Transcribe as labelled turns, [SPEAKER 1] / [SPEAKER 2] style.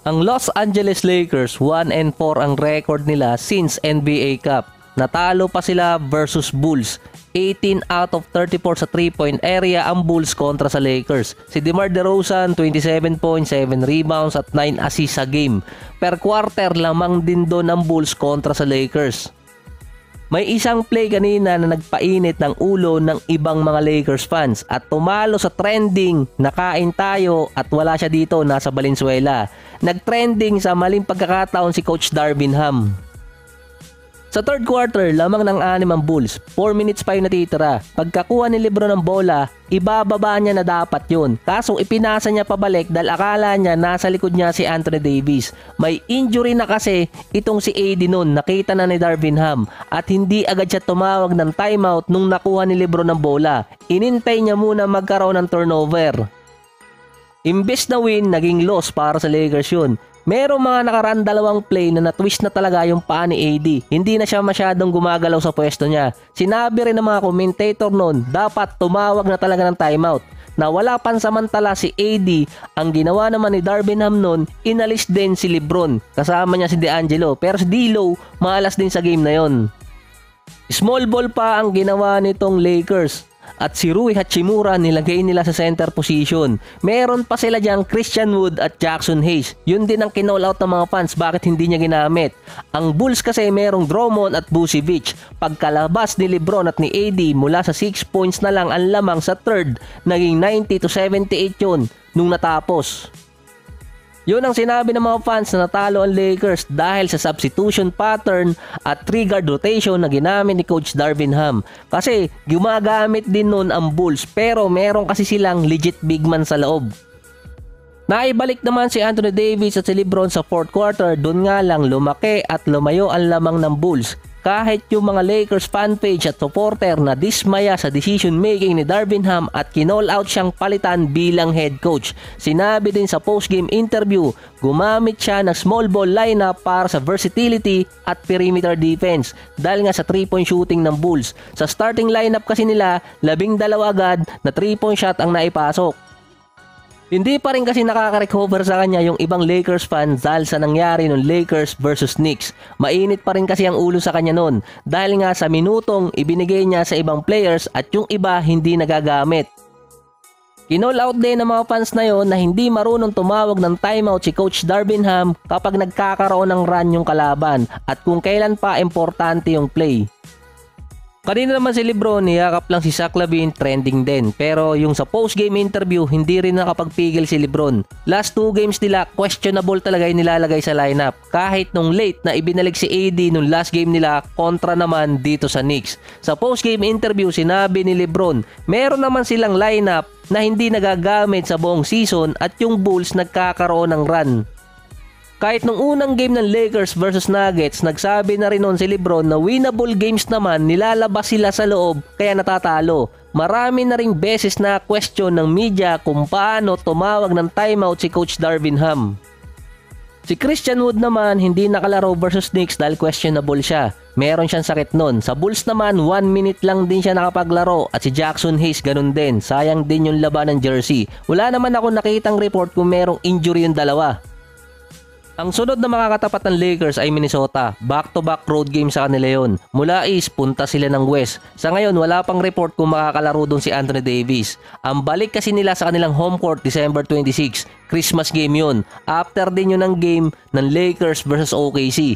[SPEAKER 1] Ang Los Angeles Lakers 1-4 ang record nila since NBA Cup. Natalo pa sila versus Bulls. 18 out of 34 sa 3-point area ang Bulls kontra sa Lakers. Si DeMar DeRozan 27 points, 7 rebounds at 9 assists sa game. Per quarter lamang din doon ang Bulls kontra sa Lakers. May isang play kanina na nagpainit ng ulo ng ibang mga Lakers fans at tumalo sa trending "nakain tayo" at wala siya dito, nasa Valenzuela. Nagtrending sa maling pagkakataon si Coach Darvin Ham. Sa third quarter, lamang ng 6 ang Bulls. 4 minutes pa yung natitira. Pagkakuha ni LeBron ng bola, ibababa niya na dapat yun. Kaso ipinasa niya pabalik dahil akala niya nasa likod niya si Anthony Davis. May injury na kasi itong si AD noon, nakita na ni Darvin Ham. At hindi agad siya tumawag ng timeout nung nakuha ni LeBron ng bola. Inintay niya muna magkaroon ng turnover. Imbes na win, naging loss para sa Lakers yun. Merong mga nakaraan 2 play na natwist na talaga yung paa ni AD. Hindi na siya masyadong gumagalaw sa pwesto niya. Sinabi rin ng mga commentator noon, dapat tumawag na talaga ng timeout. Na wala pansamantala si AD, ang ginawa naman ni Darvin Ham noon, inalis din si LeBron. Kasama niya si D'Angelo, pero si D'Lo maalas din sa game na yon. Small ball pa ang ginawa nitong Lakers. At si Rui Hachimura nilagay nila sa center position. Meron pa sila diyang Christian Wood at Jackson Hayes. Yun din ang kinall out ng mga fans, bakit hindi niya ginamit. Ang Bulls kasi merong Drummond at Vucevic. Pagkalabas ni LeBron at ni AD mula sa 6 points na lang ang lamang sa third, naging 90-78 yun nung natapos. Yun ang sinabi ng mga fans na natalo ang Lakers dahil sa substitution pattern at 3-guard rotation na ginamit ni Coach Darvin Ham. Kasi gumagamit din nun ang Bulls pero meron kasi silang legit big man sa loob. Naibalik naman si Anthony Davis at si LeBron sa fourth quarter, dun nga lang lumaki at lumayo ang lamang ng Bulls. Kahit yung mga Lakers fanpage at supporter na dismaya sa decision making ni Darvin Ham at kinall out siyang palitan bilang head coach. Sinabi din sa post-game interview, gumamit siya ng small ball lineup para sa versatility at perimeter defense dahil nga sa 3-point shooting ng Bulls. Sa starting lineup kasi nila, 12 agad na 3-point shot ang naipasok. Hindi pa rin kasi nakaka-recover sa kanya yung ibang Lakers fans dahil sa nangyari nung Lakers versus Knicks. Mainit pa rin kasi ang ulo sa kanya nun dahil nga sa minutong ibinigay niya sa ibang players at yung iba hindi nagagamit. Kinall out din ng mga fans na yon na hindi marunong tumawag ng timeout si Coach Darvin Ham kapag nagkakaroon ng run yung kalaban at kung kailan pa importante yung play. Kanina naman si LeBron, niyakap lang si Zach LaVine, trending din. Pero yung sa post-game interview, hindi rin nakapagpigil si LeBron. Last 2 games nila, questionable talaga yung nilalagay sa lineup. Kahit nung late na ibinalik si AD nung last game nila, kontra naman dito sa Knicks. Sa post-game interview, sinabi ni LeBron, meron naman silang lineup na hindi nagagamit sa buong season at yung Bulls nagkakaroon ng run. Kahit nung unang game ng Lakers versus Nuggets, nagsabi na rin noon si LeBron na winnable games naman, nilalabas sila sa loob kaya natatalo. Marami na ring beses na question ng media kung paano tumawag ng timeout si Coach Darvin Ham. Si Christian Wood naman hindi nakalaro versus Knicks dahil questionable siya. Meron siyang sakit nun. Sa Bulls naman 1 minute lang din siya nakapaglaro at si Jackson Hayes ganun din. Sayang din yung laban ng jersey. Wala naman ako nakitang report kung merong injury yung dalawa. Ang sunod na makakatapat ng Lakers ay Minnesota. Back-to-back road game sa kanila yun. Mula East, punta sila ng West. Sa ngayon, wala pang report kung makakalaro doon si Anthony Davis. Ang balik kasi nila sa kanilang home court December 26. Christmas game yun. After din yun ang game ng Lakers versus OKC.